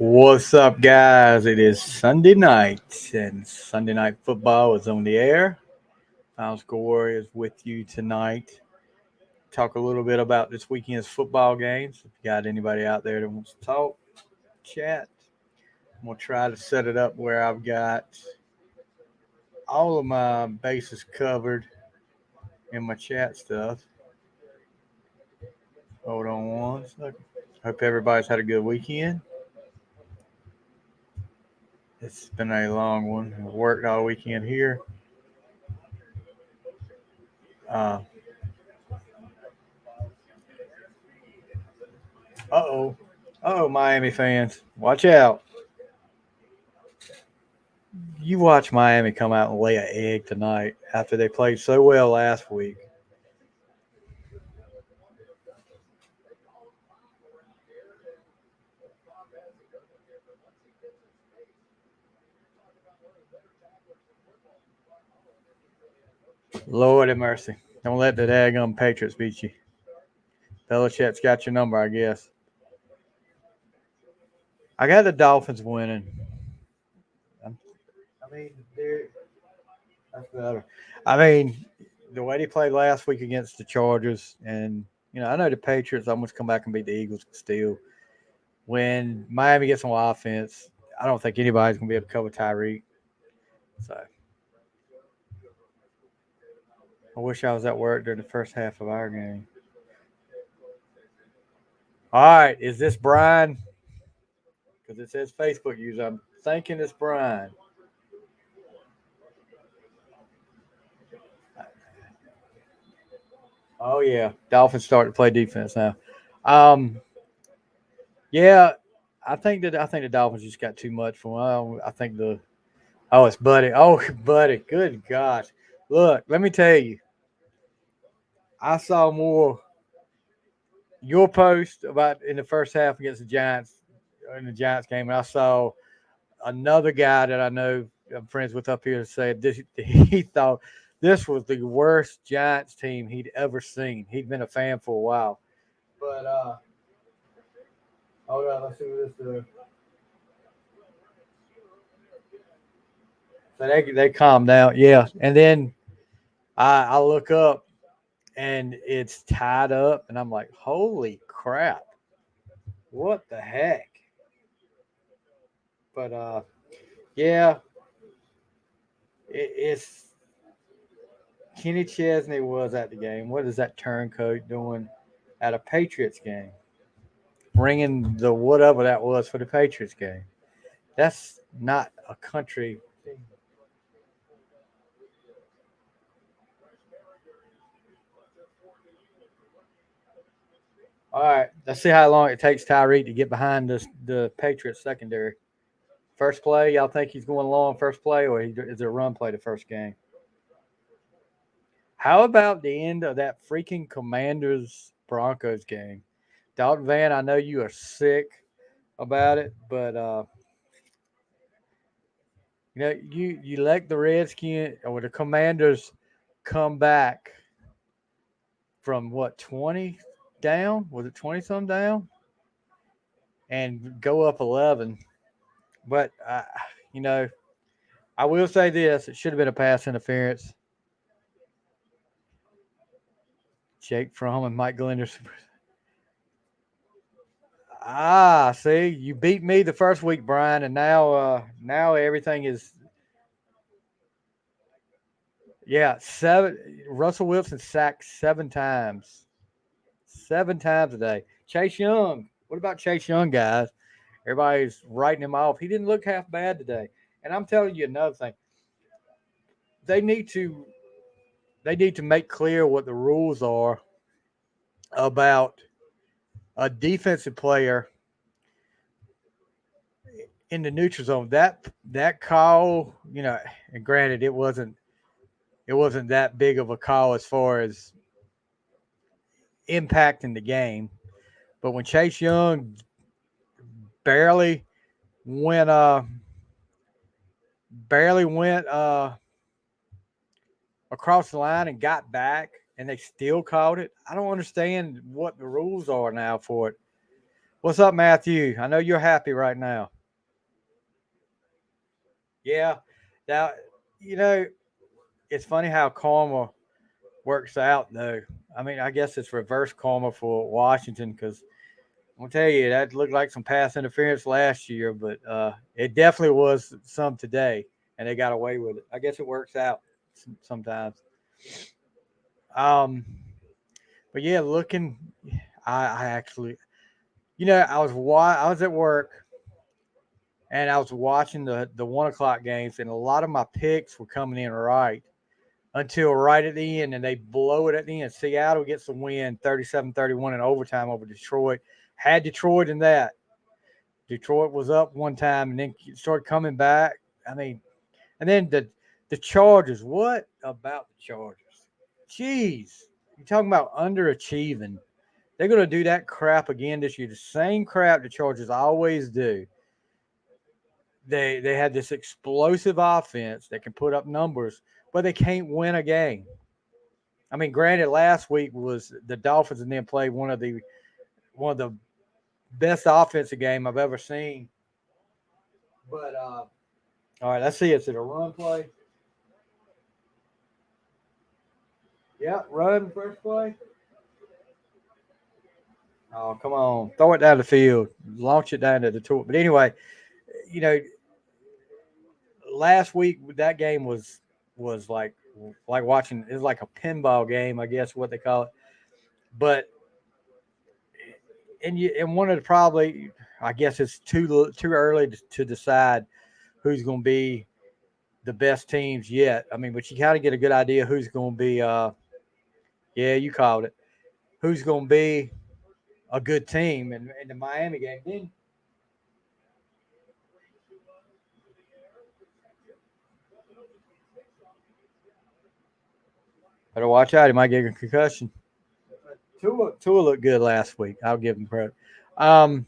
What's up, guys? It is Sunday night, and Sunday night football is on the air. Final Score is with you tonight. Talk a little bit about this weekend's football games. If you got anybody out there that wants to talk, chat, I'm gonna try to set it up where I've got all of my bases covered in my chat stuff. Hold on one second. Hope everybody's had a good weekend. It's been a long one. I worked all weekend here. Uh oh. Miami fans. Watch out. You watch Miami come out and lay an egg tonight after they played so well last week. Lord have mercy. Don't let the daggum Patriots beat you. Belichick's got your number, I guess. I got the Dolphins winning. I mean, that's better. I mean, the way they played last week against the Chargers, and I know the Patriots almost come back and beat the Eagles, but still, when Miami gets on offense, I don't think anybody's gonna be able to cover Tyreek. So I wish I was at work during the first half of our game. All right, is this Brian? Because it says Facebook user. I'm thinking it's Brian. Oh yeah, Dolphins start to play defense now. Um, yeah, I think the Dolphins just got too much for them. I think the it's Buddy. Oh, Buddy, good gosh. Look, let me tell you, I saw more your post about in the first half against the Giants in the Giants game, and I saw another guy that I know I'm friends with up here said this, he thought this was the worst Giants team he'd ever seen. He'd been a fan for a while, but hold on, let's see what this is. So they calm down, yeah, and then I look up and it's tied up, and I'm like, holy crap, what the heck? But yeah, it's Kenny Chesney was at the game. What is that turncoat doing at a Patriots game? Bringing the whatever that was for the Patriots game. That's not a country thing. All right, let's see how long it takes Tyreek to get behind the Patriots secondary. First play, y'all think he's going long first play, or is it a run play the first game? How about the end of that freaking Commanders Broncos game? Dalton Van, I know you are sick about it, but you let the Redskins or the Commanders come back from what 20 down? Was it 20 some down? And go up 11. But you know, I will say this: it should have been a pass interference. Jake Fromm and Mike Glenders. See, you beat me the first week, Brian, and now everything is seven. Russell Wilson sacked 7 times, 7 times a day. Chase Young. What about Chase Young, guys? Everybody's writing him off. He didn't look half bad today. And I'm telling you another thing. They need to they need to make clear what the rules are about a defensive player in the neutral zone. That call, and granted it wasn't that big of a call as far as impacting the game. But when Chase Young barely went barely went across the line and got back and they still called it. I don't understand what the rules are now for it. What's up, Matthew? I know you're happy right now. Yeah. Now, you know, it's funny how karma works out, though. I mean, I guess it's reverse karma for Washington because I'm gonna tell you that looked like some pass interference last year, but it definitely was some today, and they got away with it. I guess it works out sometimes. Um, but yeah, looking, I actually, I was at work and I was watching the 1 o'clock games, and a lot of my picks were coming in right until right at the end, and they blow it at the end. Seattle gets the win 37-31 in overtime over Detroit. Had Detroit in that. Detroit was up one time and then started coming back. I mean, and then the Chargers. What about the Chargers? Jeez, you're talking about underachieving. They're going to do that crap again this year. The same crap the Chargers always do. They had this explosive offense that can put up numbers, but they can't win a game. I mean, granted, last week was the Dolphins and then played one of the best offensive game I've ever seen. But all right, let's see. Is it a run play? Yeah, run first play. Oh, come on, throw it down the field, launch it down to the tour. But anyway, you know, last week that game was like watching. It was like a pinball game, I guess what they call it. But and one of the probably, I guess it's too early to decide who's going to be the best teams yet. I mean, but you kind of get a good idea who's going to be. Yeah, you called it. Who's going to be a good team in the Miami game? Then better watch out. He might get a concussion. Tua looked good last week. I'll give him credit. Um,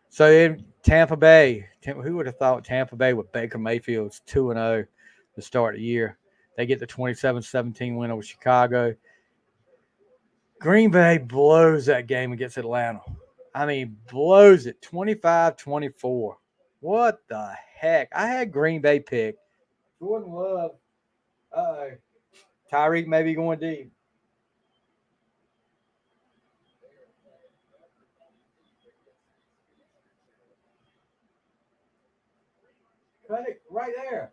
so in Tampa Bay, who would have thought Tampa Bay with Baker Mayfield's 2-0 to start the year? They get the 27-17 win over Chicago. Green Bay blows that game against Atlanta. I mean, blows it 25-24. What the heck? I had Green Bay picked. Jordan Love. Uh-oh. Tyreek may be going deep. Cut it right there.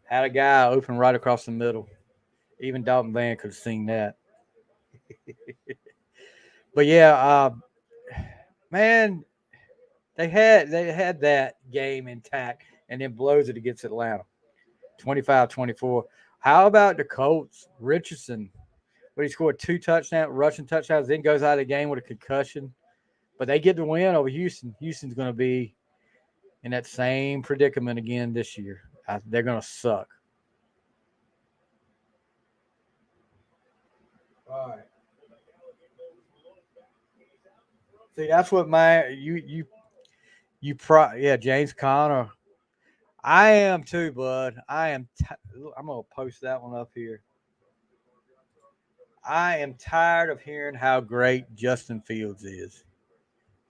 Had a guy open right across the middle. Even Dalton Van could have seen that. But yeah, man, they had that game intact and then blows it against Atlanta. 25-24. How about the Colts? Richardson, but he scored two touchdowns, rushing touchdowns, then goes out of the game with a concussion. But they get the win over Houston. Houston's going to be in that same predicament again this year. They're going to suck. All right. See, that's what my yeah, James Conner. I am too, bud. I'm gonna post that one up here. I am tired of hearing how great Justin Fields is.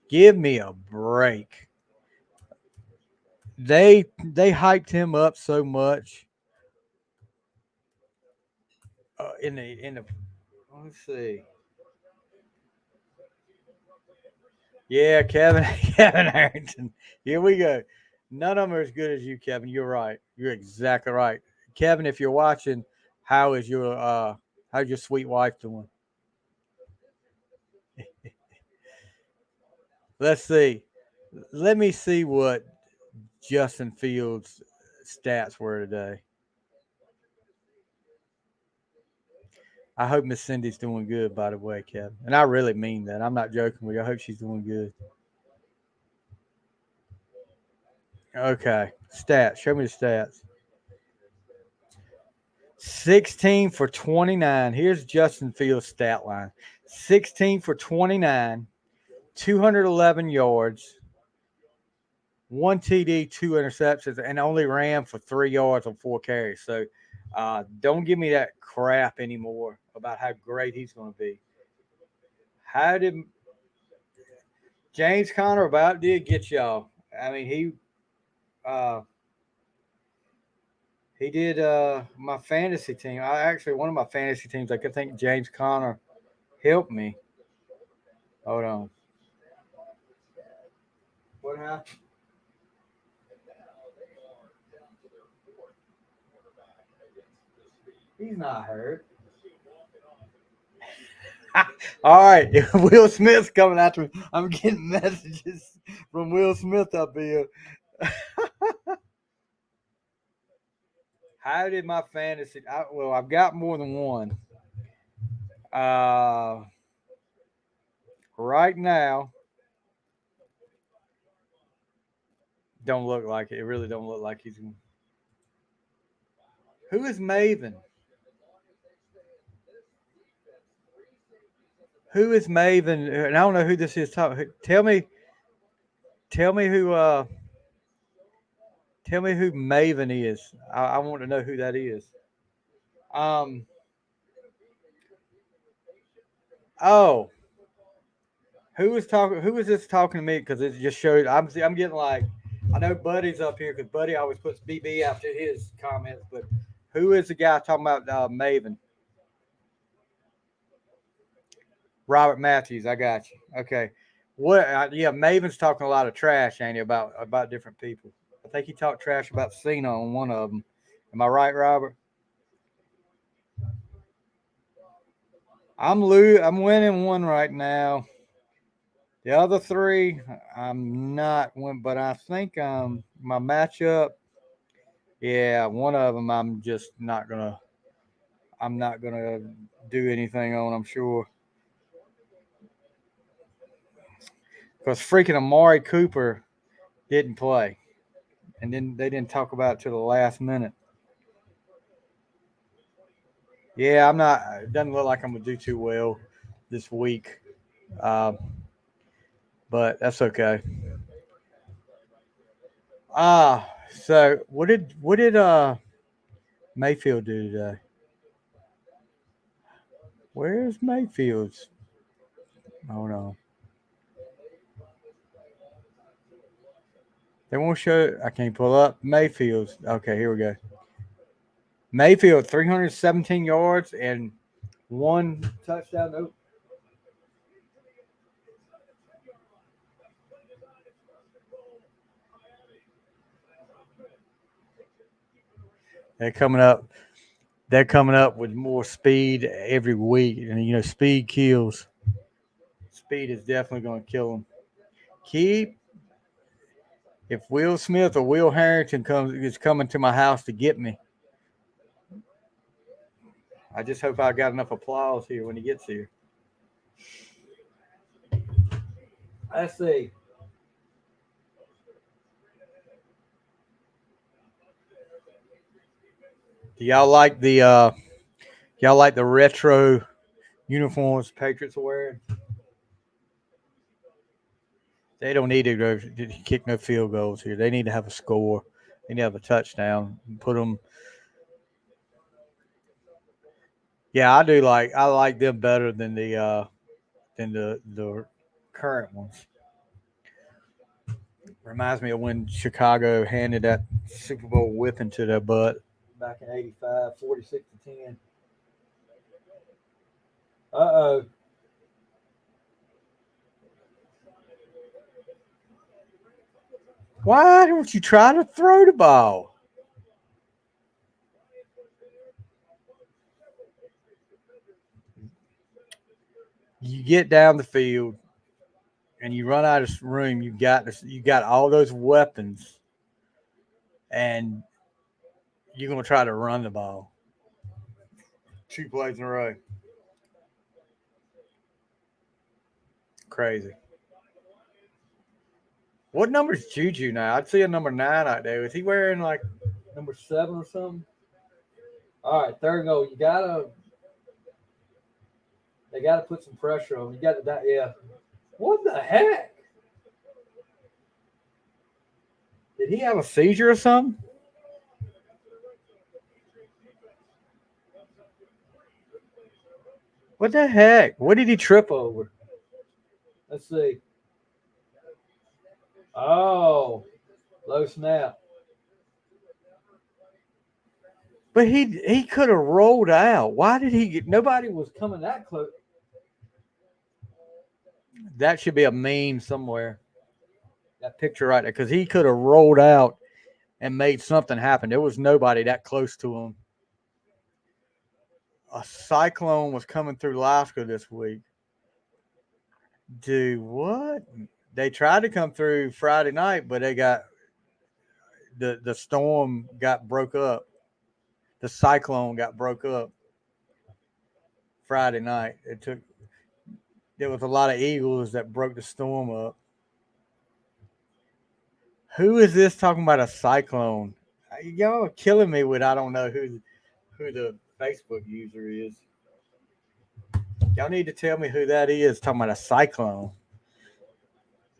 Give me a break. They hyped him up so much in the. Let's see. Yeah, Kevin Kevin Harrington. Here we go. None of them are as good as you, Kevin. You're right. You're exactly right. Kevin, if you're watching, how is your how's your sweet wife doing? Let's see. Let me see what Justin Fields' stats were today. I hope Miss Cindy's doing good, by the way, Kevin. And I really mean that. I'm not joking with you. I hope she's doing good. Okay. Stats. Show me the stats. 16 for 29. Here's Justin Fields' stat line: 16 for 29, 211 yards, one TD, two interceptions, and only ran for 3 yards on four carries. So don't give me that crap anymore about how great he's going to be. How did James Conner about did get y'all? I mean, uh, he did my fantasy team. I actually one of my fantasy teams. I could think James Conner helped me. Hold on. What happened? He's not hurt. All right, Will Smith's coming after me. I'm getting messages from Will Smith up here. How did my fantasy? Well, I've got more than one. Uh, right now, don't look like it. It really don't look like he's. Who is Maven? Who is Maven? And I don't know who this is. Tell me who. Tell me who Maven is. I want to know who that is. Um. Oh, who was talking? Who was this talking to me? Because it just showed. I'm getting like. I know Buddy's up here because Buddy always puts BB after his comments. But who is the guy talking about Maven? Robert Matthews. I got you. Okay. What? Yeah, Maven's talking a lot of trash, ain't he, about different people. I think he talked trash about Cena on one of them. Am I right, Robert? I'm winning one right now. The other three, I'm not one, but I think my matchup. Yeah, one of them I'm just not gonna. I'm not gonna do anything on. I'm sure because freaking Amari Cooper didn't play, and then they didn't talk about it till the last minute. Yeah, I'm not. It doesn't look like I'm gonna do too well this week, uh, but that's okay. So what did Mayfield do today? Where's Mayfield's? Hold on. They won't show. I can't pull up Mayfield's. Okay, here we go. Mayfield 317 yards and one touchdown. Nope. They're coming up. They're coming up with more speed every week, and speed kills. Speed is definitely going to kill them. Keep if Will Smith or Will Harrington comes is coming to my house to get me. I just hope I got enough applause here when he gets here. Let's see. Do y'all like the retro uniforms Patriots are wearing? They don't need to go to kick no field goals here. They need to have a score. They need to have a touchdown. Put them. Yeah, I like them better than the current ones. Reminds me of when Chicago handed that Super Bowl whipping to their butt back in '85, 46-10. Uh-oh. Why don't you try to throw the ball? You get down the field and you run out of room. You got all those weapons, and you're gonna try to run the ball. Two plays in a row. Crazy. What number is Juju now? I'd see a number 9 out there. Is he wearing like number 7 or something? All right, third and goal. They gotta put some pressure on him. You got that. Yeah. What the heck? Did he have a seizure or something? What the heck? What did he trip over? Let's see. Oh, low snap. But he could have rolled out. Why did he get? Nobody was coming that close. That should be a meme somewhere. That picture right there, because he could have rolled out and made something happen. There was nobody that close to him. A cyclone was coming through Alaska this week. Dude, what? They tried to come through Friday night, but they got the storm got broke up. The cyclone got broke up Friday night. There was a lot of eagles that broke the storm up. Who is this talking about a cyclone? Y'all are killing me with I don't know who the Facebook user is. Y'all need to tell me who that is talking about a cyclone.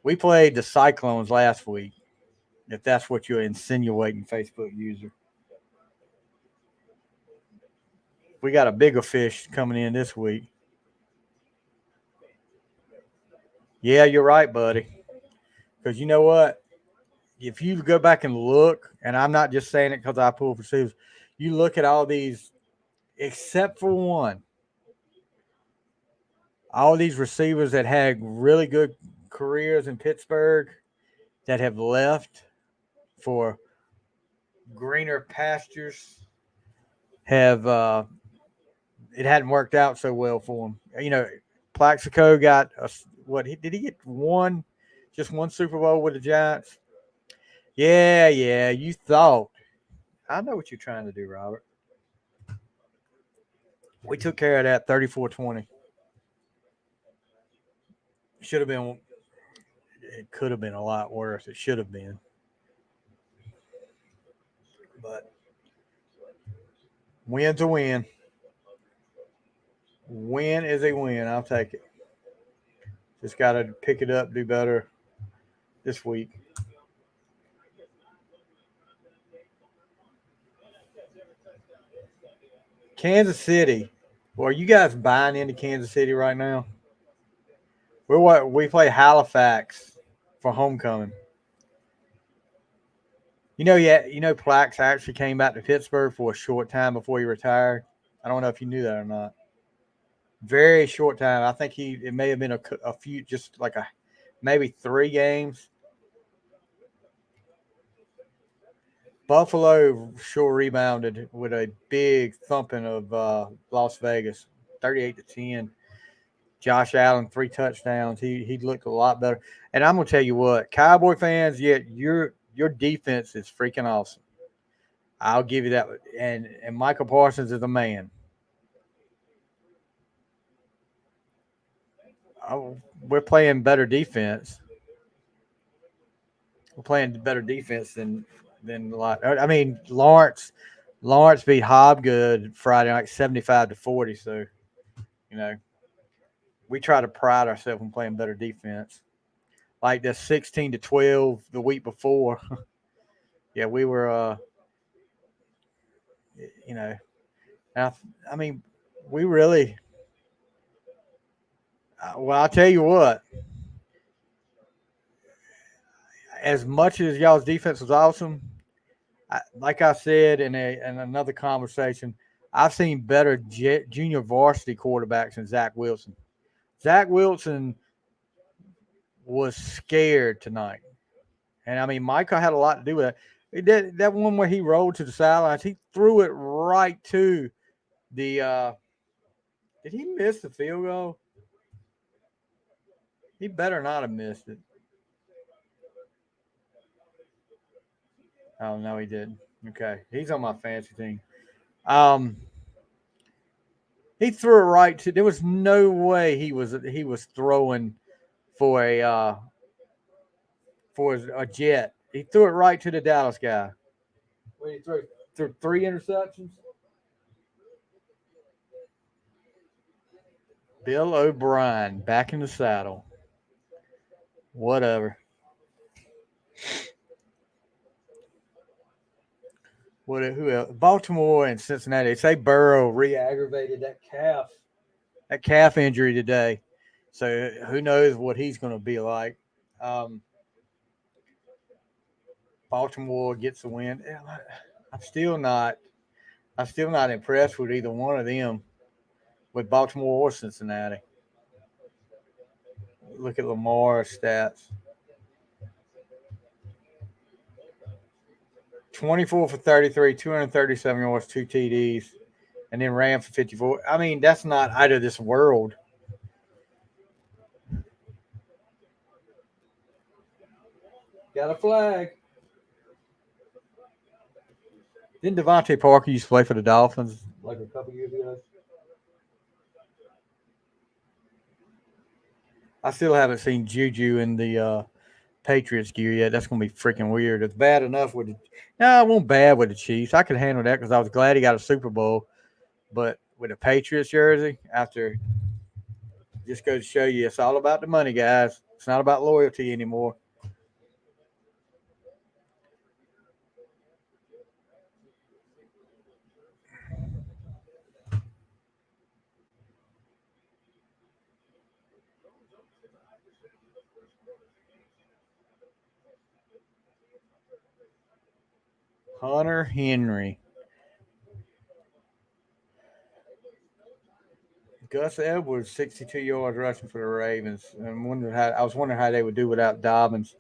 We played the Cyclones last week, if that's what you're insinuating, Facebook user. We got a bigger fish coming in this week. Yeah, you're right, buddy. Because you know what? If you go back and look, and I'm not just saying it because I pull receivers, you look at all these, except for one, all these receivers that had really good careers in Pittsburgh that have left for greener pastures have it hadn't worked out so well for him. You know, Plaxico got what? Did he get one? Just one Super Bowl with the Giants? Yeah, yeah. You thought. I know what you're trying to do, Robert. We took care of that 34-20. Should have been. It could have been a lot worse. It should have been. But win's a win. Win is a win. I'll take it. Just got to pick it up, do better this week. Kansas City. Well, are you guys buying into Kansas City right now? We play Halifax for homecoming. Yeah, Plax actually came back to Pittsburgh for a short time before he retired. I don't know if you knew that or not. Very short time. I think it may have been a few, just like maybe 3 games. Buffalo sure rebounded with a big thumping of Las Vegas, 38-10. Josh Allen 3 touchdowns. He looked a lot better. And I'm gonna tell you what, Cowboy fans, your defense is freaking awesome. I'll give you that. And Michael Parsons is a man. We're playing better defense. We're playing better defense than a lot. I mean, Lawrence beat Hobgood Friday night 75-40. So you know we try to pride ourselves in playing better defense. Like the 16-12 the week before. Yeah, we were. You know, I mean, we really. Well, I'll tell you what. As much as y'all's defense was awesome, like I said in another conversation, I've seen better junior varsity quarterbacks than Zach Wilson. Zach Wilson was scared tonight, and I mean Micah had a lot to do with it. That one where he rolled to the sidelines, he threw it right to the. Did he miss the field goal? He better not have missed it. Oh no, he didn't. Okay, he's on my fantasy team. Um, he threw it right to. There was no way he was throwing for a jet. He threw it right to the Dallas guy. What he threw 3 interceptions. Bill O'Brien back in the saddle. Whatever. Who else? Baltimore and Cincinnati. They say Burrow re-aggravated that calf injury today. So who knows what he's going to be like. Um, Baltimore gets a win. I'm still not. I'm still not impressed with either one of them, with Baltimore or Cincinnati. Look at Lamar's stats: 24 for 33, 237 yards, 2 TDs, and then ran for 54. I mean, that's not out of this world. Got a flag. Didn't Devontae Parker used to play for the Dolphins like a couple years ago? I still haven't seen Juju in the Patriots gear yet. That's going to be freaking weird. It's bad enough with the. No, it won't bad with the Chiefs. I could handle that because I was glad he got a Super Bowl. But with a Patriots jersey, after just goes to show you it's all about the money, guys. It's not about loyalty anymore. Hunter Henry. Gus Edwards, 62 yards rushing for the Ravens. I was wondering how they would do without Dobbins.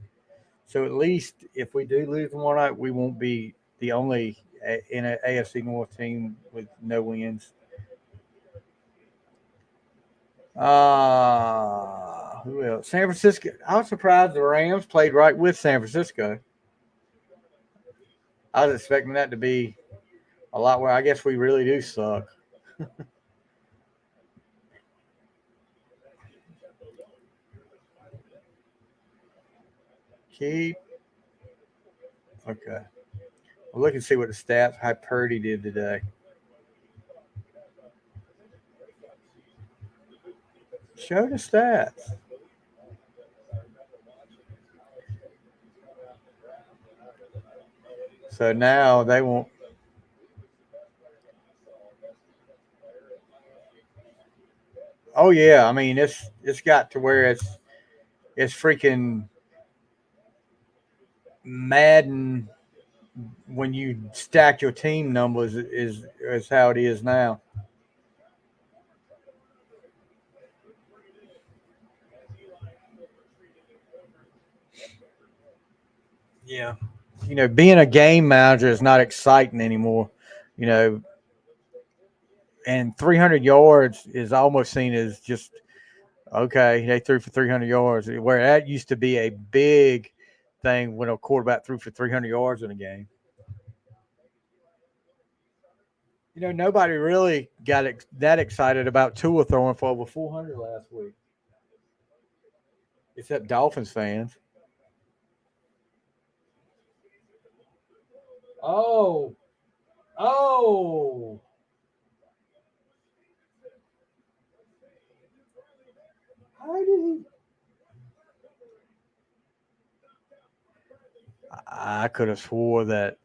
So at least if we do lose tomorrow night, we won't be the only in an AFC North team with no wins. Who else? San Francisco. I was surprised the Rams played right with San Francisco. I was expecting that to be a lot where I guess we really do suck. Keep. Okay. Well, look and see what the stats, how Purdy did today. Show the stats. So now they won't. Oh yeah, I mean it's got to where it's freaking Madden when you stack your team numbers is how it is now. Yeah. Being a game manager is not exciting anymore. You know, and 300 yards is almost seen as just okay. They threw for 300 yards, where that used to be a big thing when a quarterback threw for 300 yards in a game. Nobody really got that excited about Tua throwing for over 400 last week, except Dolphins fans. Oh, oh. How did he? I could have swore that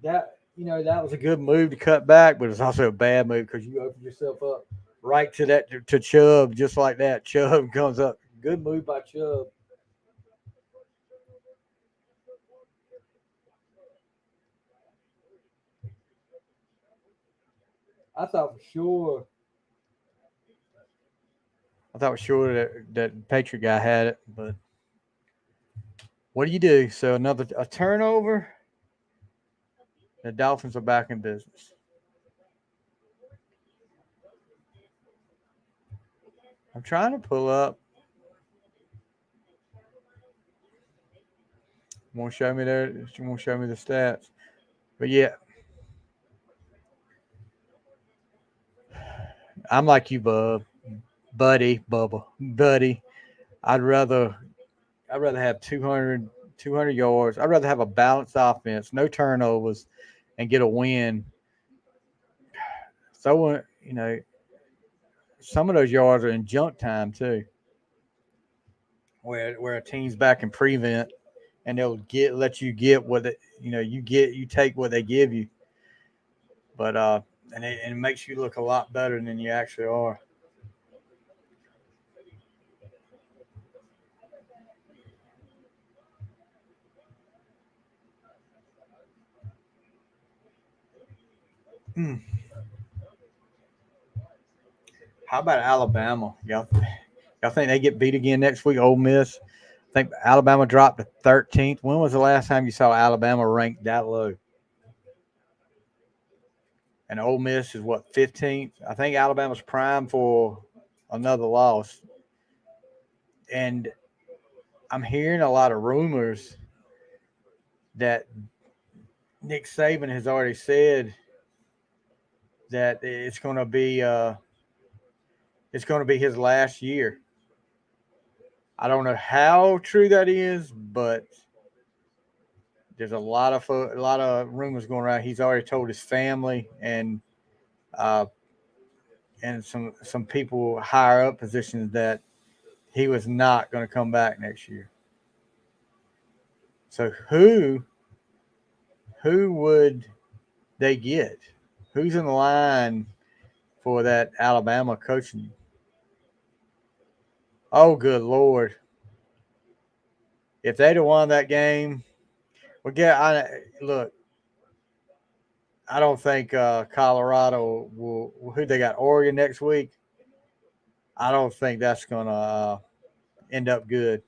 was a good move to cut back, but it's also a bad move because you opened yourself up right to that to Chubb just like that. Chubb comes up. Good move by Chubb. I thought for sure. I thought for sure that Patriot guy had it, but what do you do? So another a turnover. The Dolphins are back in business. I'm trying to pull up. Won't show me there. She won't show me the stats. But yeah, I'm like you, buddy. I'd rather have 200 yards. I'd rather have a balanced offense, no turnovers, and get a win. So some of those yards are in junk time too, where a team's back in prevent, and they'll let you get what you take what they give you, but and it makes you look a lot better than you actually are. Mm. How about Alabama? Y'all think they get beat again next week? Ole Miss. I think Alabama dropped to 13th. When was the last time you saw Alabama ranked that low? And Ole Miss is what, 15th? I think Alabama's prime for another loss. And I'm hearing a lot of rumors that Nick Saban has already said that it's going to be his last year. I don't know how true that is, but there's a lot of rumors going around. He's already told his family uh, and some people higher up positions that he was not going to come back next year. So who would they get? Who's in the line for that Alabama coaching? Oh, good Lord! If they'd have won that game, well, look. I don't think Colorado will. Who they got? Oregon next week. I don't think that's going to end up good.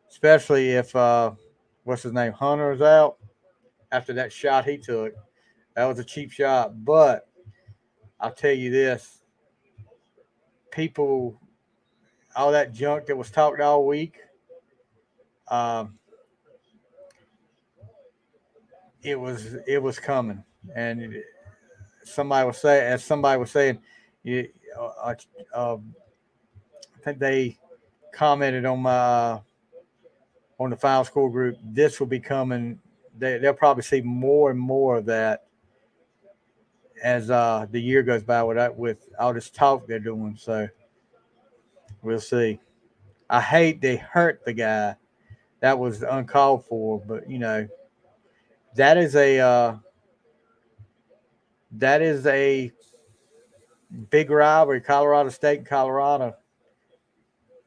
Especially if what's his name, Hunter's out after that shot he took. That was a cheap shot, but I'll tell you this: people, all that junk that was talked all week, um, it was coming, and somebody was saying, you, uh, uh, I think they commented on the final score group. This will be coming. They'll probably see more and more of that as the year goes by with all this talk they're doing. So we'll see. I hate they hurt the guy. That was uncalled for, but that is a uh, that is a big rivalry, Colorado State and Colorado.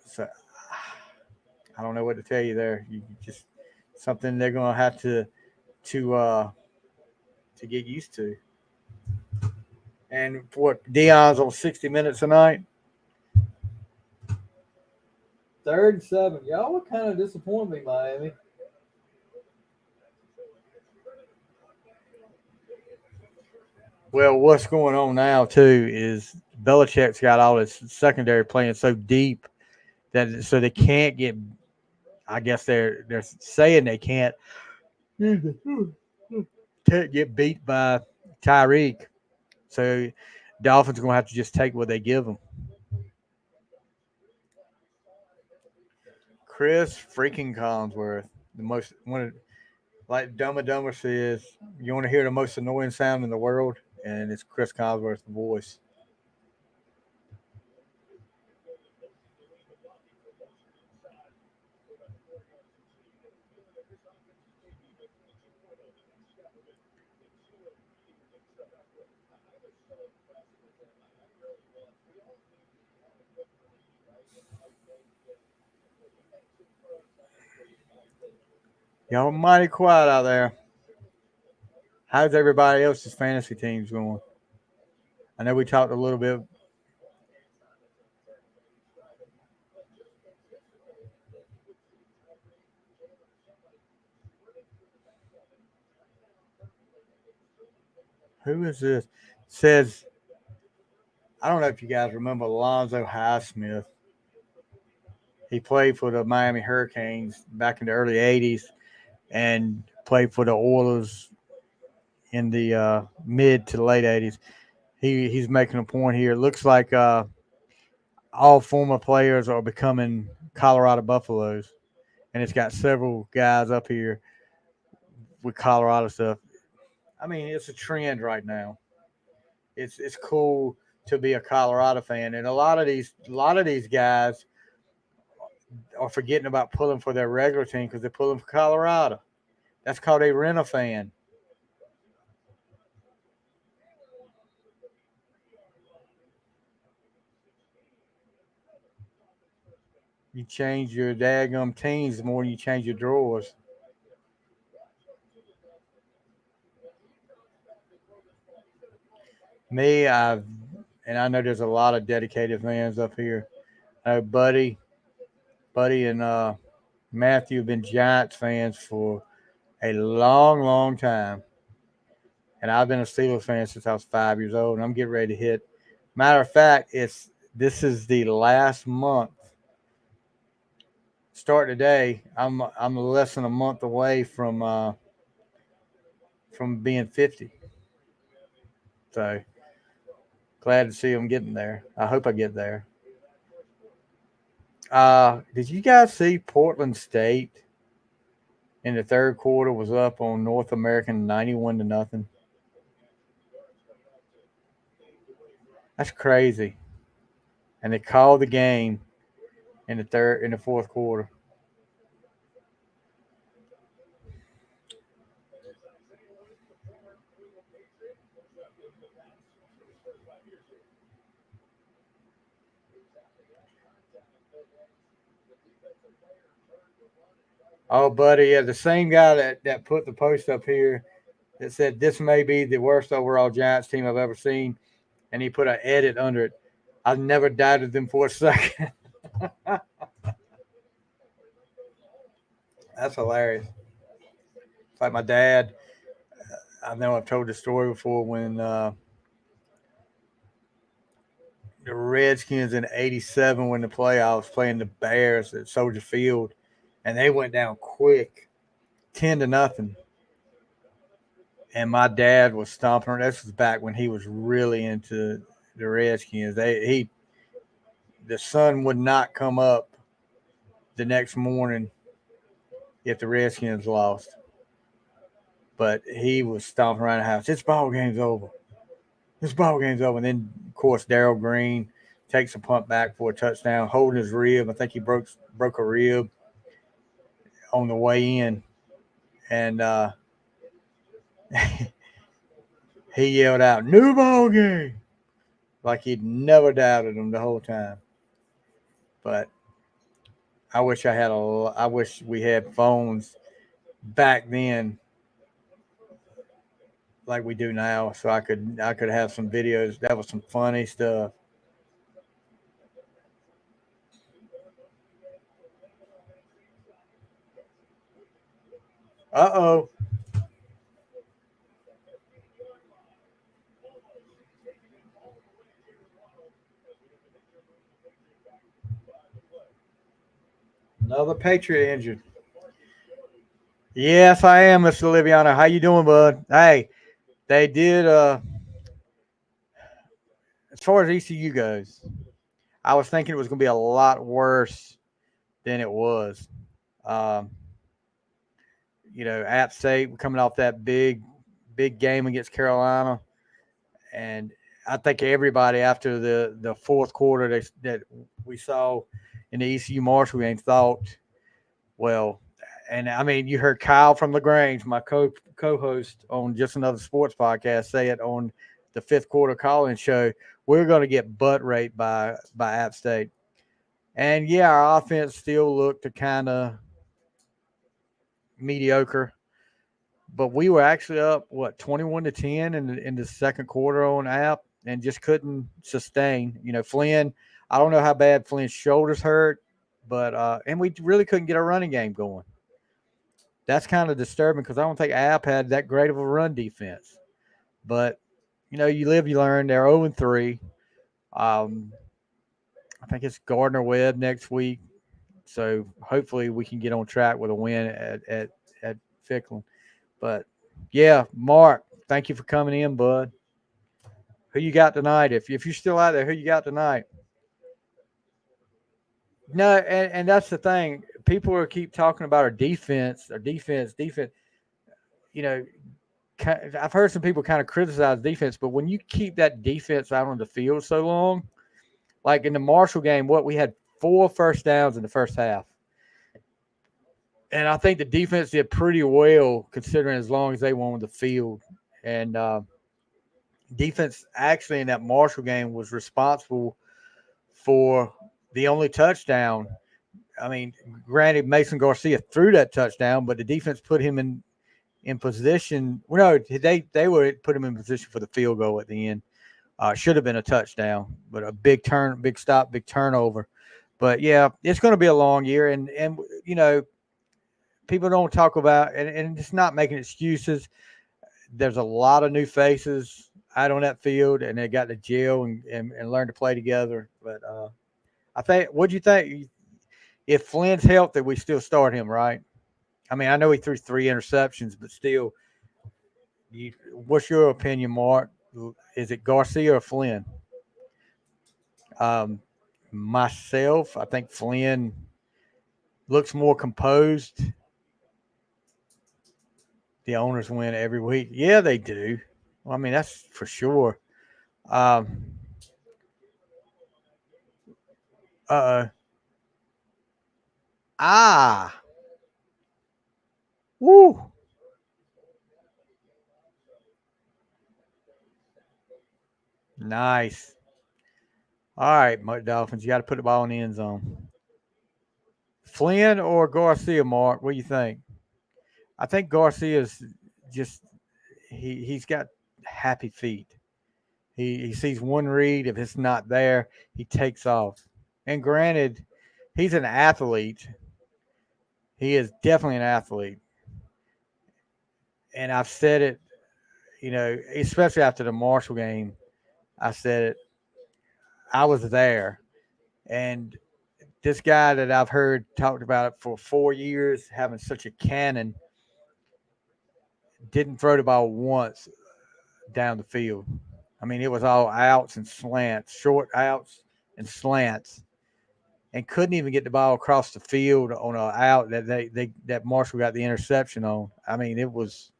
So I don't know what to tell you there. You just something they're going to have to uh, to get used to. And what Dion's on 60 Minutes tonight. Third and 7. Y'all were kind of disappointed me, Miami. Well, what's going on now too is Belichick's got all his secondary playing so deep that so they can't get. I guess they're saying they can't get beat by Tyreek. So Dolphins are going to have to just take what they give them. Chris freaking Collinsworth, the most one of like Dumb and Dumber says, you want to hear the most annoying sound in the world, and it's Chris Collinsworth's voice. Y'all mighty quiet out there. How's everybody else's fantasy teams going? I know we talked a little bit. Who is this? Says I don't know if you guys remember Alonzo Highsmith. He played for the Miami Hurricanes back in the early '80s and played for the Oilers in the mid to late '80s. He's making a point here. It looks like all former players are becoming Colorado Buffaloes, and it's got several guys up here with Colorado stuff. I mean, it's a trend right now. It's cool to be a Colorado fan, and a lot of these guys are forgetting about pulling for their regular team because they're pulling for Colorado. That's called a rent a fan. You change your daggum teams more than you change your drawers. Me, and I know there's a lot of dedicated fans up here. Buddy, and Matthew have been Giants fans for a long, long time, and I've been a Steelers fan since I was 5 years old. And I'm getting ready to hit. Matter of fact, it's this is the last month. Start today. I'm less than a month away from being 50. So glad to see them getting there. I hope I get there. Did you guys see Portland State in the third quarter was up on North American 91-0? That's crazy. And they called the game in the fourth quarter. Oh, buddy, yeah, the same guy that put the post up here that said this may be the worst overall Giants team I've ever seen, and he put an edit under it. I've never doubted them for a second. That's hilarious. It's like my dad. I know I've told this story before when the Redskins in '87 when the playoffs playing the Bears at Soldier Field, and they went down quick, 10-0. And my dad was stomping. This was back when he was really into the Redskins. The sun would not come up the next morning if the Redskins lost. But he was stomping around the house. This ball game's over. This ball game's over. And then, of course, Darrell Green takes a punt back for a touchdown, holding his rib. I think he broke a rib on the way in, and he yelled out, "New ball game!" Like he'd never doubted him the whole time. But I wish we had phones back then like we do now, so I could have some videos. That was some funny stuff. Uh-oh. Another Patriot injured. Yes, I am, Mr. Liviano. How you doing, bud? Hey, they did as far as ECU goes, I was thinking it was gonna be a lot worse than it was. Um, App State coming off that big game against Carolina, and I think everybody after the fourth quarter that we saw in the ECU Marshall game thought, well, and I mean, you heard Kyle from Lagrange, my co-host on Just Another Sports podcast, say it on the fifth quarter call-in show. We're going to get butt raped by App State, and yeah, our offense still looked to kind of mediocre. But we were actually up 21-10 in the second quarter on App, and just couldn't sustain. Flynn. I don't know how bad Flynn's shoulders hurt, but and we really couldn't get a running game going. That's kind of disturbing because I don't think App had that great of a run defense. But you live, you learn. They're 0-3. Um, I think it's Gardner Webb next week, so hopefully we can get on track with a win at Ficklin. But yeah, Mark, thank you for coming in, bud. Who you got tonight? If you're still out there, who you got tonight? No, and that's the thing. People are keep talking about our defense. You know, I've heard some people kind of criticize defense, but when you keep that defense out on the field so long, like in the Marshall game, we had 4 first downs in the first half, and I think the defense did pretty well considering as long as they were on the field. And defense actually in that Marshall game was responsible for the only touchdown I mean, granted, Mason Garcia threw that touchdown, but the defense put him in position. Well, no, they were put him in position for the field goal at the end. Should have been a touchdown, but a big stop, big turnover. But yeah, it's going to be a long year, and people don't talk about, and it's not making excuses. There's a lot of new faces out on that field, and they got to gel and learn to play together. But I think, what do you think? If Flynn's healthy, we still start him, right? I mean, I know he threw 3 interceptions, but still, what's your opinion, Mark? Is it Garcia or Flynn? Um, Myself, I think Flynn looks more composed. The owners win every week. Yeah, they do. Well, I mean, that's for sure. Um, uh, ah, woo, nice. All right, Dolphins, you got to put the ball in the end zone. Flynn or Garcia, Mark? What do you think? I think Garcia's just he's got happy feet. He sees one read. If it's not there, he takes off. And granted, he's an athlete. He is definitely an athlete. And I've said it, especially after the Marshall game, I said it. I was there. And this guy that I've heard talked about it for 4 years, having such a cannon, didn't throw the ball once down the field. I mean, it was all outs and slants, short outs and slants, and couldn't even get the ball across the field on an out that Marshall got the interception on. I mean, it was,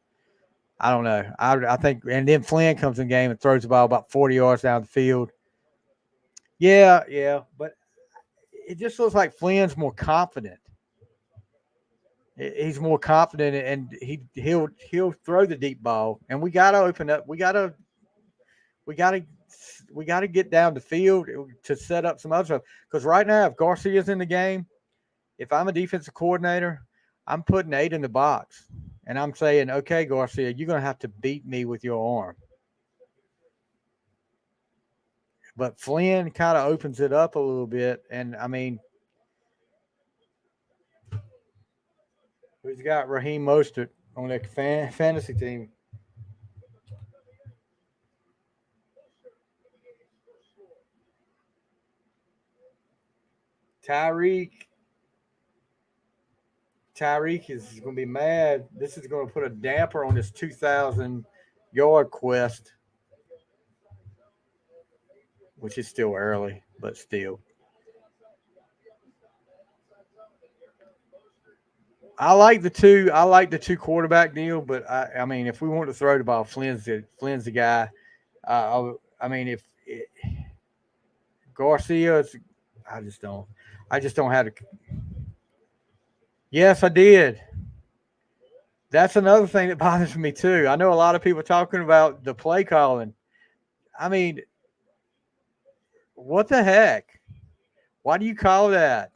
I don't know. I think, and then Flynn comes in the game and throws the ball about 40 yards down the field. Yeah, yeah, but it just looks like Flynn's more confident. He's more confident, and he'll throw the deep ball. And we got to open up. We got to get down the field to set up some other stuff. Because right now, if Garcia's in the game, if I'm a defensive coordinator, I'm putting 8 in the box, and I'm saying, okay, Garcia, you're going to have to beat me with your arm. But Flynn kind of opens it up a little bit, and I mean, who's got Raheem Mostert on that fantasy team? Tyreek. Tyreek is going to be mad. This is going to put a damper on this 2,000-yard quest, which is still early, but still. I like the two. I like the two quarterback deal, but I mean, if we want to throw the ball, Flynn's the guy. I mean, if Garcia, I just don't. I just don't have to. Yes, I did. That's another thing that bothers me too. I know a lot of people talking about the play calling. I mean, what the heck? Why do you call that?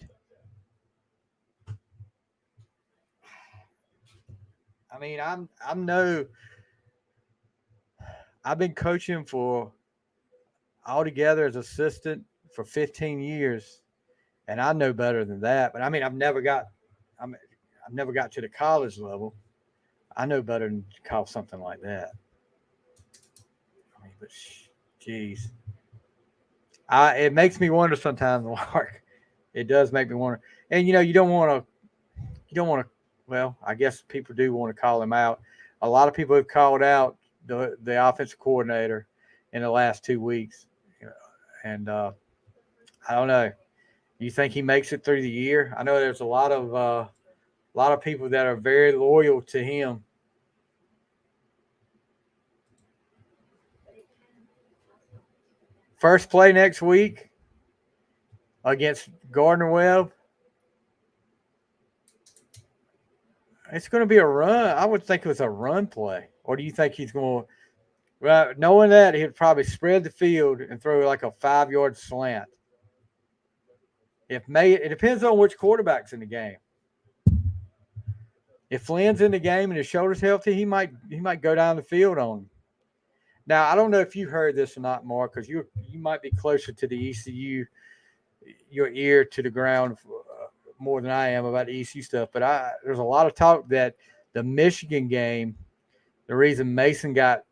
I mean, I'm no. I've been coaching for altogether as assistant for 15 years, and I know better than that. But I mean, I've never got to the college level. I know better than to call something like that. I mean, but geez, it makes me wonder sometimes, Mark. It does make me wonder. And you don't want to. Well, I guess people do want to call him out. A lot of people have called out the offensive coordinator in the last 2 weeks, and I don't know. You think he makes it through the year? I know there's a lot of people that are very loyal to him. First play next week against Gardner Webb. It's going to be a run. I would think it was a run play. Or do you think he's going to, well, knowing that, he'd probably spread the field and throw like a 5-yard slant. It depends on which quarterback's in the game. If Flynn's in the game and his shoulder's healthy, he might go down the field on him. Now I don't know if you heard this or not, Mark, because you might be closer to the ECU, your ear to the ground more than I am about the ECU stuff. But there's a lot of talk that the Michigan game, the reason Mason got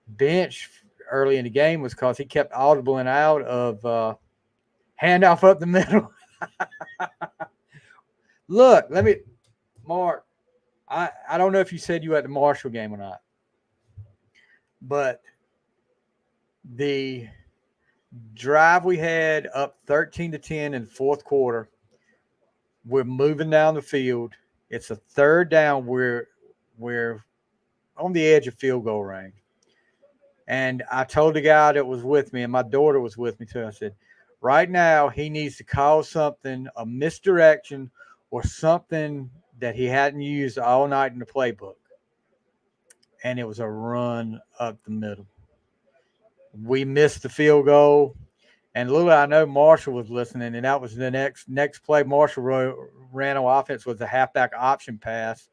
benched early in the game was because he kept audibling out of handoff up the middle. Look, Mark, I don't know if you said you were at the Marshall game or not, but the drive we had up 13-10 in the fourth quarter, we're moving down the field. It's a third down. We're on the edge of field goal range. And I told the guy that was with me, and my daughter was with me too, I said, right now he needs to call something, a misdirection or something that he hadn't used all night in the playbook. And it was a run up the middle. We missed the field goal. And little I know Marshall was listening, and that was the next play Marshall ran on offense was a halfback option pass.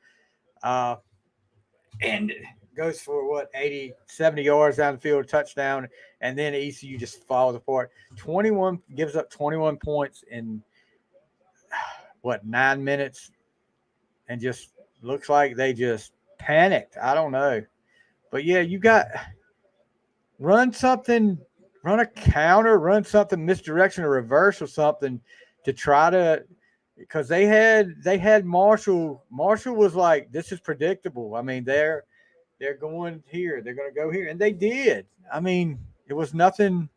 And goes for 80, 70 yards down the field, touchdown, and then ECU just falls apart. 21 gives up 21 points in 9 minutes, and just looks like they just panicked. I don't know. But yeah, you got run something, run a counter, run something misdirection or reverse or something to try to, because they had Marshall. Marshall was like, this is predictable. I mean, they're going here, they're going to go here, and they did. I mean, it was nothing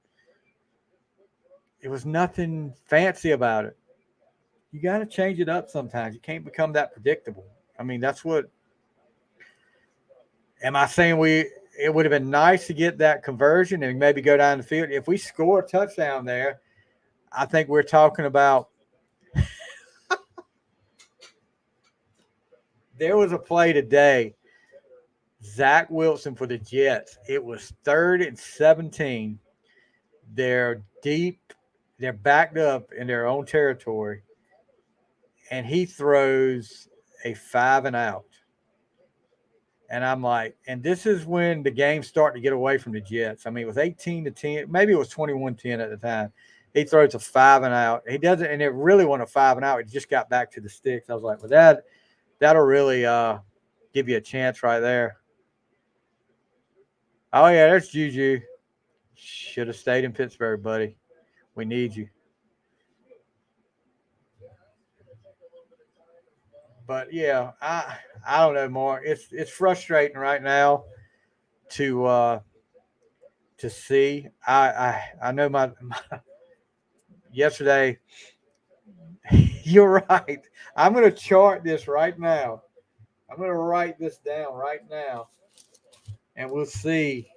fancy about it. You got to change it up sometimes. You can't become that predictable. I mean, that's what. Am I saying it would have been nice to get that conversion and maybe go down the field? If we score a touchdown there, I think we're talking about. There was a play today. Zach Wilson for the Jets. It was 3rd and 17. They're deep. They're backed up in their own territory. And he throws a 5 and out. And I'm like, and this is when the game's starting to get away from the Jets. I mean, it was 18-10. Maybe it was 21-10 at the time. He throws a 5 and out. He doesn't, and it really wasn't a 5 and out. It just got back to the sticks. I was like, well, that'll really give you a chance right there. Oh, yeah, there's Juju. Should have stayed in Pittsburgh, buddy. We need you. But, yeah, I don't know, Mark. It's frustrating right now to see. I know my yesterday. You're right. I'm going to chart this right now. I'm going to write this down right now, and we'll see.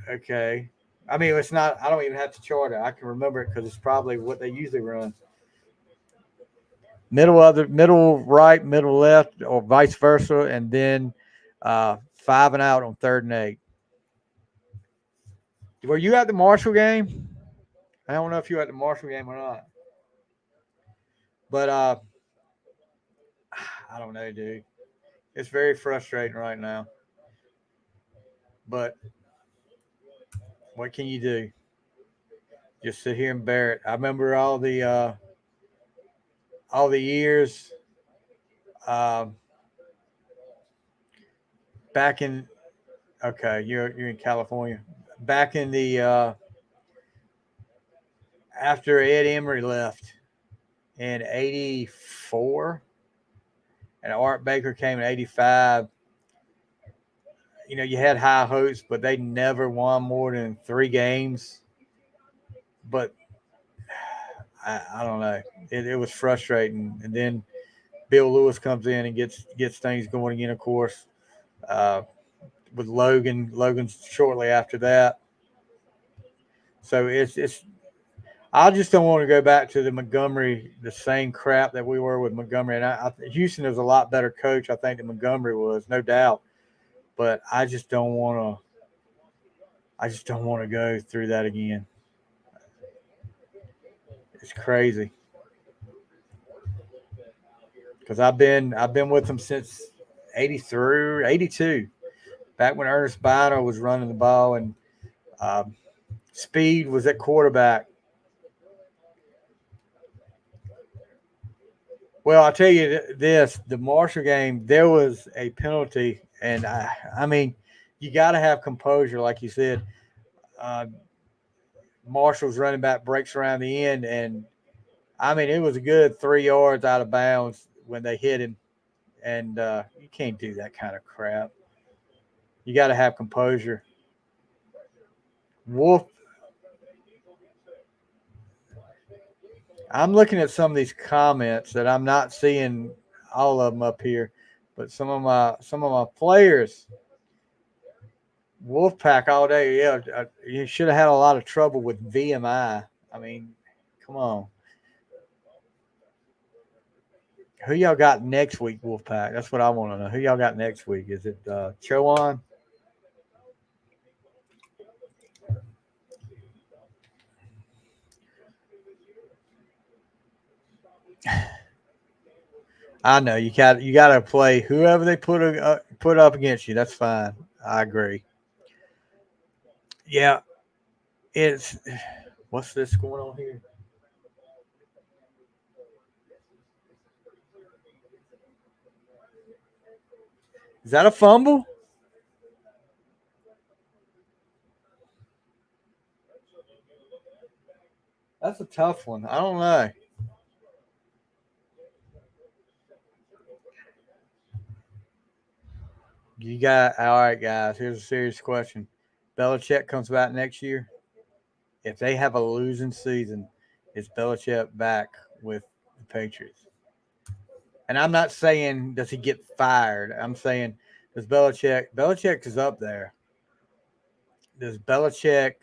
Okay. I mean, it's not. I don't even have to chart it. I can remember it because it's probably what they usually run. Middle right, middle left, or vice versa, and then 5 and out on 3rd and 8. Were you at the Marshall game? I don't know if you were at the Marshall game or not. But I don't know, dude. It's very frustrating right now. But what can you do? Just sit here and bear it. I remember all the years back in. Okay, you're in California. Back in the after Ed Emery left in '84, and Art Baker came in '85. You know, you had high hopes, but they never won more than 3 games. But I don't know. It was frustrating. And then Bill Lewis comes in and gets things going again, of course, with Logan. Logan's shortly after that. So it's. I just don't want to go back to the same crap that we were with Montgomery. And Houston is a lot better coach, I think, than Montgomery was, no doubt. But I just don't want to go through that again. It's crazy because I've been with them since '83, '82, back when Ernest Biner was running the ball and um, Speed was at quarterback. Well, I'll tell you this: the Marshall game, there was a penalty, and I mean, you got to have composure, like you said. Uh, Marshall's running back breaks around the end, and I mean, it was a good 3 yards out of bounds when they hit him, and you can't do that kind of crap. You got to have composure. Wolf, I'm looking at some of these comments that I'm not seeing all of them up here, but some of my players, Wolfpack all day. Yeah, you should have had a lot of trouble with VMI. I mean, come on. Who y'all got next week, Wolfpack? That's what I want to know. Who y'all got next week? Is it Chowan? I know you got to play whoever they put up against you. That's fine. I agree. Yeah, it's what's this going on here? Is that a fumble? That's a tough one. I don't know. You got all right, guys. Here's a serious question. Belichick comes back next year. If they have a losing season, is Belichick back with the Patriots? And I'm not saying does he get fired. I'm saying does Belichick is up there. Does Belichick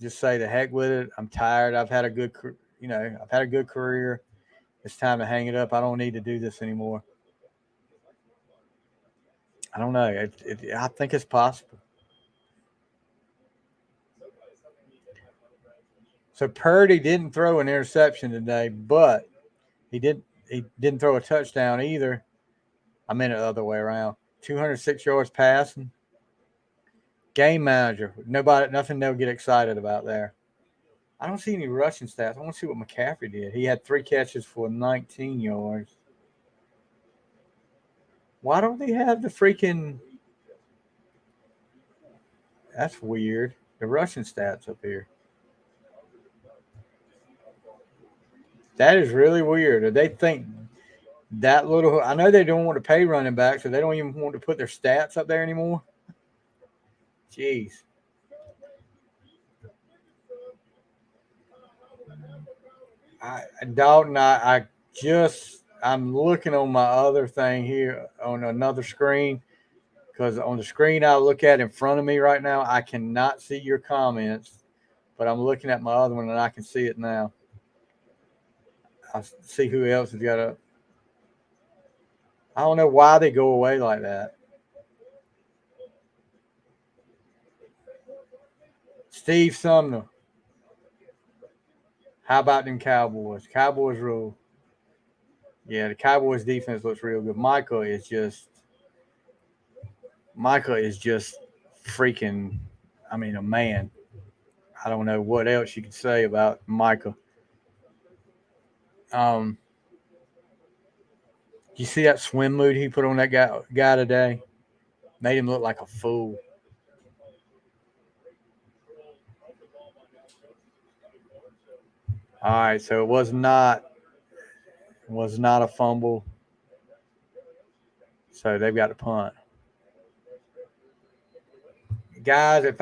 just say the heck with it? I'm tired. I've had a good career. It's time to hang it up. I don't need to do this anymore. I don't know. I think it's possible. So Purdy didn't throw an interception today, but he didn't throw a touchdown either. I meant it the other way around. 206 yards passing. Game manager. Nothing they'll get excited about there. I don't see any rushing stats. I want to see what McCaffrey did. He had 3 catches for 19 yards. Why don't they have the freaking? That's weird. The rushing stats up here. That is really weird. Do they think that little? I know they don't want to pay running back, so they don't even want to put their stats up there anymore. Jeez. Dalton, I'm looking on my other thing here on another screen because on the screen I look at in front of me right now, I cannot see your comments, but I'm looking at my other one and I can see it now. I see who else has got a. I don't know why they go away like that. Steve Sumner. How about them Cowboys? Cowboys rule. Yeah, the Cowboys defense looks real good. Michael is just freaking. I mean, a man. I don't know what else you could say about Michael. Um, you see that swim mood he put on that guy today? Made him look like a fool. All right, so it was not a fumble. So they've got to punt. Guys, if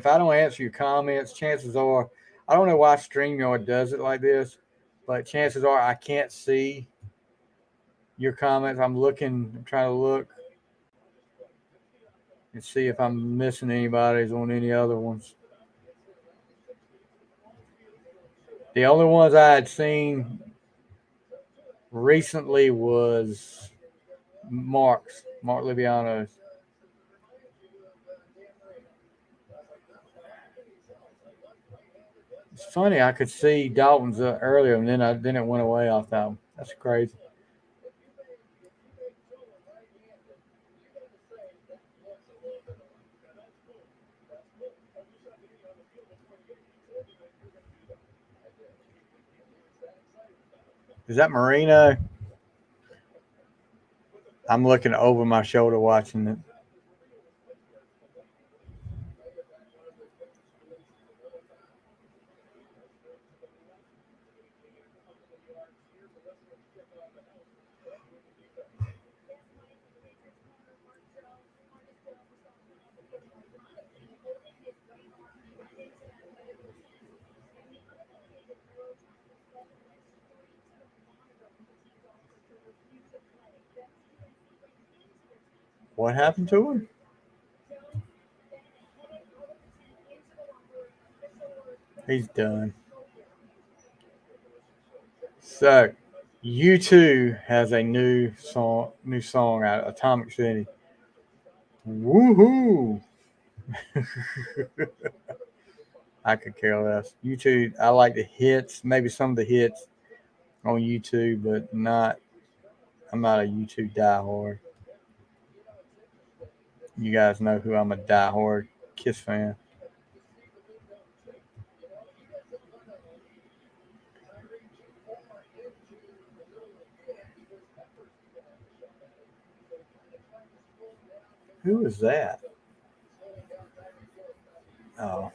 I don't answer your comments, chances are I don't know why StreamYard does it like this, but chances are I can't see your comments. I'm trying to look and see if I'm missing anybody's on any other ones. The only ones I had seen recently was Mark Libiano's. It's funny. I could see Dolphins earlier, and then it went away off that one. That's crazy. Is that Marino? I'm looking over my shoulder watching it. What happened to him? He's done. So, U2 has a new song out, Atomic City. Woohoo! I could care less. YouTube, I like the hits, maybe some of the hits on YouTube, but not. I'm not a YouTube diehard. You guys know who I'm a diehard Kiss fan. Who is that? Oh,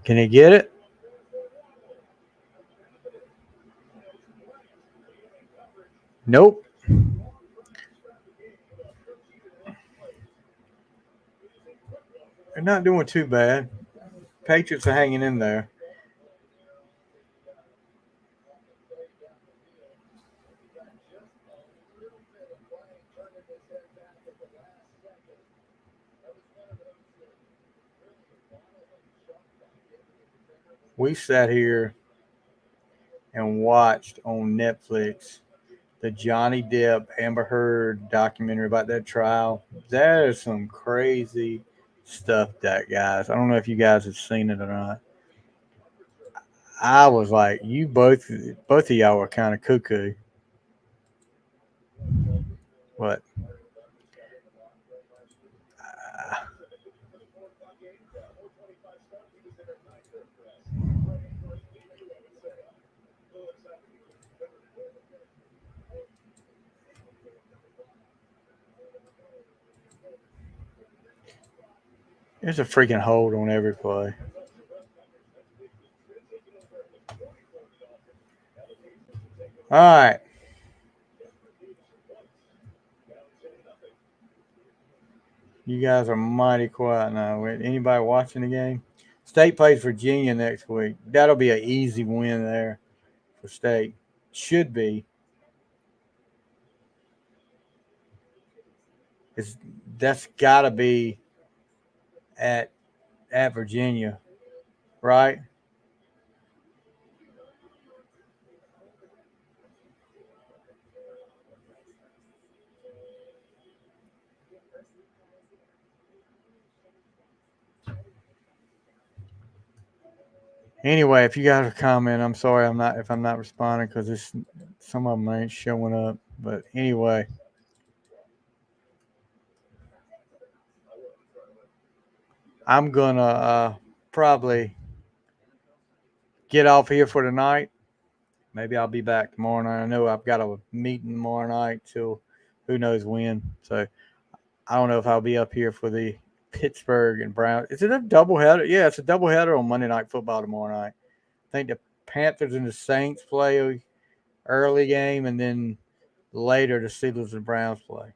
can he get it? Nope. They're not doing too bad. Patriots are hanging in there. We sat here and watched on Netflix the Johnny Depp Amber Heard documentary about that trial. That is some crazy stuff, that guys. I don't know if you guys have seen it or not. I was like, you both of y'all were kind of cuckoo. But there's a freaking hold on every play. All right, you guys are mighty quiet now. Anybody watching the game? State plays Virginia next week. That'll be an easy win there for State. Should be. It's, that's got to be at Virginia, right? Anyway, if you guys are commenting, I'm sorry I'm not if I'm not responding because it's some of them ain't showing up. But anyway, I'm gonna probably get off here for tonight. Maybe I'll be back tomorrow night. I know I've got a meeting tomorrow night till who knows when. So I don't know if I'll be up here for the Pittsburgh and Brown. Is it a doubleheader? Yeah, it's a doubleheader on Monday Night Football tomorrow night. I think the Panthers and the Saints play early game, and then later the Steelers and Browns play.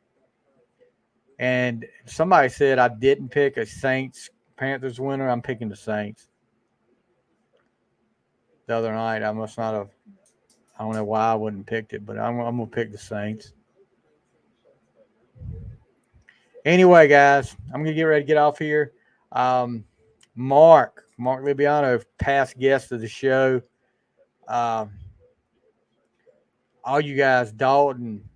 And somebody said I didn't pick a Saints Panthers winner. I'm picking the Saints. The other night, I must not have. I don't know why I wouldn't picked it, but I'm gonna pick the Saints. Anyway, guys, I'm gonna get ready to get off here. Um, Mark Libiano, past guest of the show. Um, all you guys, Dalton,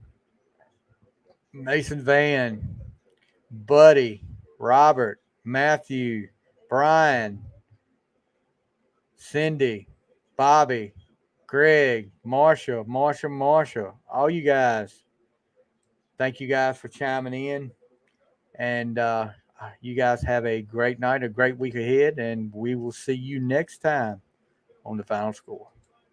Mason Van, Buddy, Robert, Matthew, Brian, Cindy, Bobby, Greg, Marshall, all you guys. Thank you guys for chiming in. And you guys have a great night, a great week ahead, and we will see you next time on the final score.